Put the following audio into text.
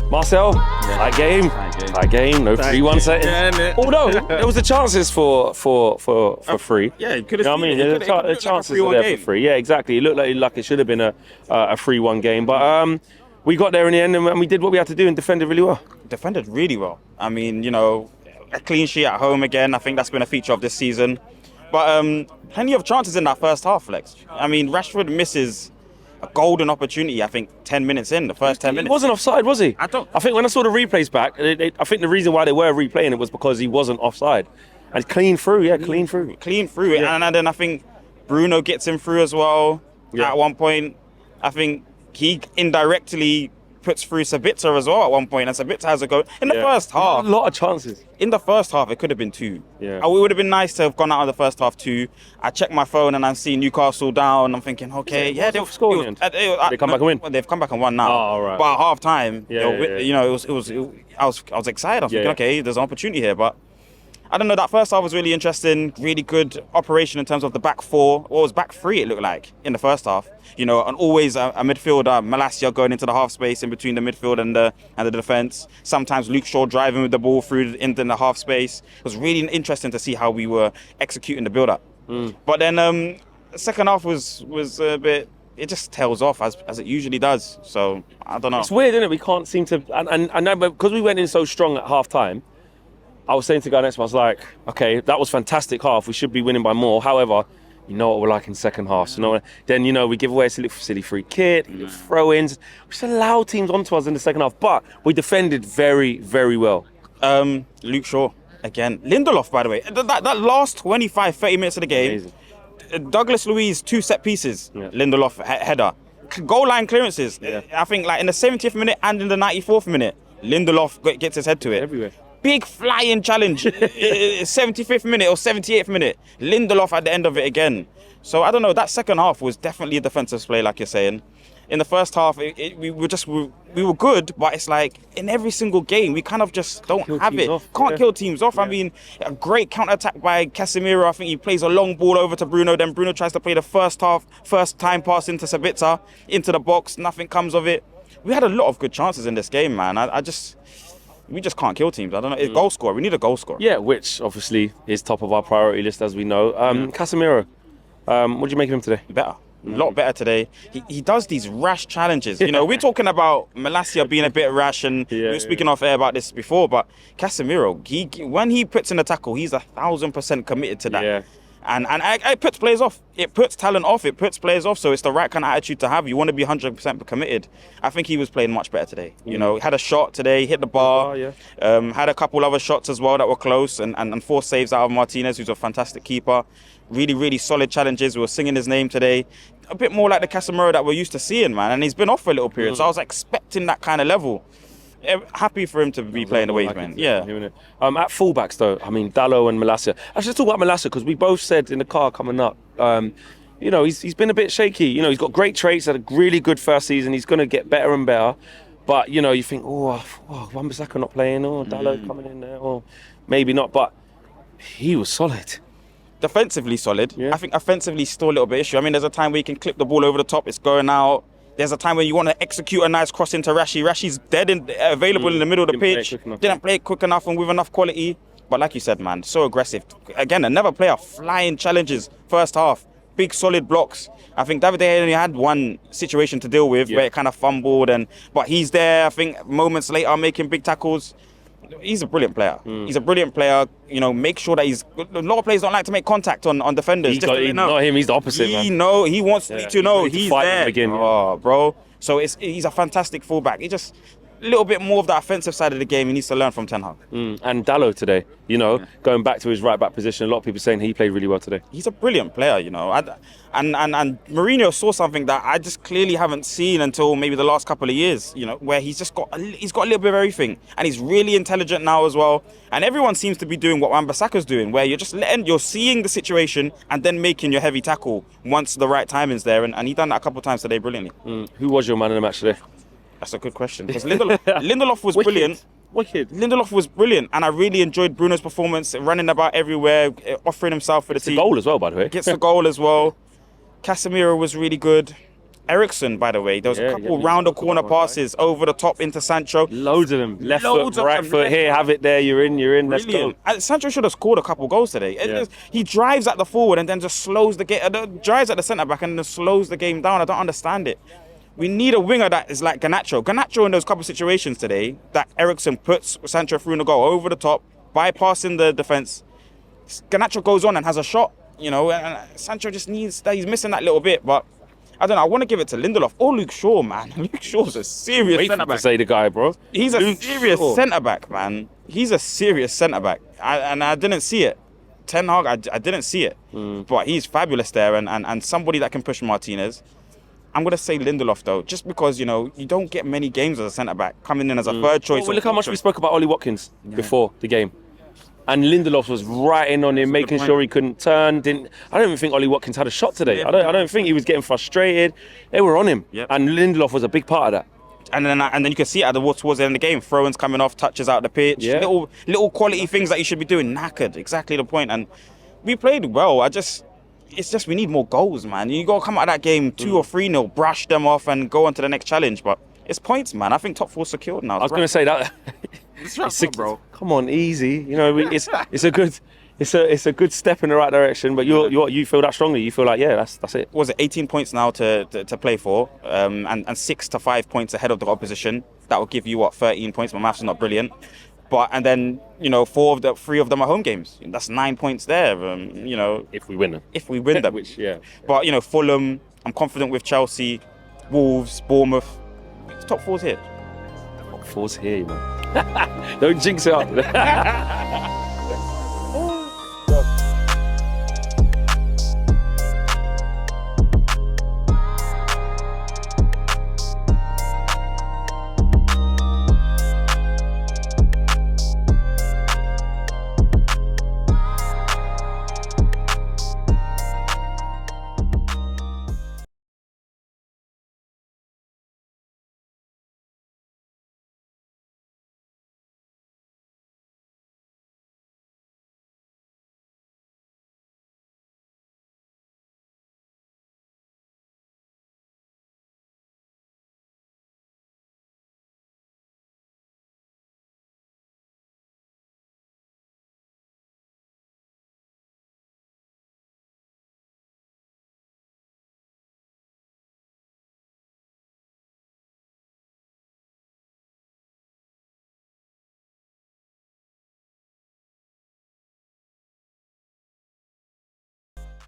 Marcel, that game, no 3-1 setting. Although there was the chances for free. Yeah, you could have. You know what I mean? The chances are there for free. Yeah, exactly. It looked like it should have been a 3-1 game, but we got there in the end and we did what we had to do and defended really well. Defended really well. I mean, you know, a clean sheet at home again. I think that's been a feature of this season. But plenty of chances in that first half, Lex. I mean, Rashford misses a golden opportunity, I think, 10 minutes in, the first 10 minutes. He wasn't offside, was he? I think when I saw the replays back, I think the reason why they were replaying it was because he wasn't offside. And clean through. Yeah. And then I think Bruno gets him through as well at one point. I think he indirectly puts through Sabitzer as well at one point, and Sabitzer has a go. In the first half... A lot of chances. In the first half, it could have been 2. Yeah. It would have been nice to have gone out of the first half 2. I checked my phone and I'm seeing Newcastle down. I'm thinking, okay, they'll score again. They come back and win? Well, they've come back and won now. Oh, right. But at half time, you know, I was excited. I was thinking, okay, there's an opportunity here, but I don't know, that first half was really interesting, really good operation in terms of the back 4, or it was back 3 it looked like in the first half. You know, and always a midfielder, Malacia going into the half space in between the midfield and the defence. Sometimes Luke Shaw driving with the ball through into the half space. It was really interesting to see how we were executing the build-up. But then the second half was a bit... It just tails off as it usually does. So, I don't know. It's weird, isn't it? We can't seem to... And I know, because we went in so strong at half-time, I was saying to guy next to me, I was like, okay, that was fantastic half. We should be winning by more. However, you know what we're like in second half. So then, you know, we give away a silly free kick, throw-ins. We just allow teams onto us in the second half. But we defended very, very well. Luke Shaw, again. Lindelof, by the way. That last 25, 30 minutes of the game, amazing. Douglas Luiz, 2 set pieces. Yeah. Lindelof, header. Goal line clearances. Yeah. I think like in the 70th minute and in the 94th minute, Lindelof gets his head to it. Everywhere. Big flying challenge, 75th minute or 78th minute, Lindelof at the end of it again. So I don't know, that second half was definitely a defensive play, like you're saying. In the first half, we were good, but it's like in every single game, we kind of just don't have it. Can't kill teams off. Yeah. I mean, a great counter-attack by Casemiro. I think he plays a long ball over to Bruno. Then Bruno tries to play the first time pass into Sabitzer, into the box. Nothing comes of it. We had a lot of good chances in this game, man. We just can't kill teams. I don't know. It's goal scorer. We need a goal scorer. Yeah, which obviously is top of our priority list, as we know. Casemiro, what do you make of him today? Better. A lot better today. He does these rash challenges. You know, we're talking about Malacia being a bit rash, and we were speaking off air about this before, but Casemiro, when he puts in a tackle, he's 1,000% committed to that. Yeah. And it puts players off. It puts talent off. It puts players off. So it's the right kind of attitude to have. You want to be 100% committed. I think he was playing much better today. You know, had a shot today, hit the bar. Had a couple other shots as well that were close, and 4 saves out of Martinez, who's a fantastic keeper. Really, really solid challenges. We were singing his name today. A bit more like the Casemiro that we're used to seeing, man. And he's been off for a little period. So I was expecting that kind of level. Happy for him to be playing the way he's playing. Yeah. At fullbacks, though, I mean, Dalot and Malacia. I should talk about Malacia because we both said in the car coming up, you know, he's been a bit shaky. You know, he's got great traits, had a really good first season. He's going to get better and better. But, you know, you think, Wan-Bissaka not playing, Dalot coming in there, or maybe not. But he was solid. Defensively solid. Yeah. I think offensively still a little bit issue. I mean, there's a time where you can clip the ball over the top, it's going out. There's a time when you want to execute a nice cross into Rashi. Rashi's dead available in the middle of the pitch. Didn't play it quick enough and with enough quality. But like you said, man, so aggressive. Again, another player flying challenges first half. Big solid blocks. I think David De Gea only had one situation to deal with where it kind of fumbled, but he's there. I think moments later making big tackles. He's a brilliant player. He's a brilliant player. You know, make sure that a lot of players don't like to make contact on defenders. Not him. He's the opposite, man. He wants to know he's there. Again, bro. So he's a fantastic fullback. He just a little bit more of that offensive side of the game he needs to learn from Ten Hag. And Dalot today, you know, going back to his right back position, a lot of people saying he played really well today. He's a brilliant player, you know. And Mourinho saw something that I just clearly haven't seen until maybe the last couple of years, you know, where he's got a little bit of everything, and he's really intelligent now as well. And everyone seems to be doing what Wan-Bissaka's doing, where you're seeing the situation and then making your heavy tackle once the right timing's there. And he done that a couple of times today brilliantly. Who was your man in the match today? That's a good question. Because Lindelof was brilliant. Wicked. Lindelof was brilliant, and I really enjoyed Bruno's performance, running about everywhere, offering himself for the team. Gets the goal as well, by the way. Gets the goal as well. Casemiro was really good. Eriksen, by the way, there was a couple yeah, round the talk corner about one, right? passes over the top into Sancho. Loads of them. Left Loads foot, of right them, foot. left Here, foot. have it there. You're in. Let's go. Brilliant. And Sancho should have scored a couple goals today. Yeah. He drives at the forward and then just slows the game. Drives at the centre back and then slows the game down. I don't understand it. We need a winger that is like Garnacho. Garnacho in those couple situations today that Eriksen puts Sancho through in the goal over the top, bypassing the defence. Garnacho goes on and has a shot, you know, and Sancho just needs that. He's missing that little bit, but I don't know. I want to give it to Lindelof or Luke Shaw, man. Luke Shaw's a serious Wait for centre him to back. say the guy, bro. He's a Luke serious Shaw. centre back, man. He's a serious centre back, and I didn't see it. Ten Hag, I didn't see it, but he's fabulous there, and somebody that can push Martinez. I'm gonna say Lindelof though, just because you know you don't get many games as a centre back coming in as a third choice. Well, look how much we spoke about Ollie Watkins before the game. And Lindelof was right in on him, making sure he couldn't turn. I don't even think Ollie Watkins had a shot today. I don't think he was getting frustrated. They were on him, and Lindelof was a big part of that. And then you can see it towards the end of the game, throw-ins coming off, touches out the pitch, little quality things that you should be doing. Knackered, exactly the point. And we played well. It's just we need more goals, man. You got to come out of that game 2 or 3-0, brush them off, and go on to the next challenge. But it's points, man. I think top 4 secured now. I was going to say that. It's bro. Come on, easy. You know, it's a good step in the right direction. But you feel that strongly. You feel like that's it. Was it 18 points now to play for, and 6 to 5 points ahead of the opposition. That will give you 13 points. My maths is not brilliant. And then 3 of them are home games. That's 9 points there. If we win them. If we win them, But Fulham, I'm confident with Chelsea, Wolves, Bournemouth. Top 4's here. Top 4's here, man. Don't jinx it up.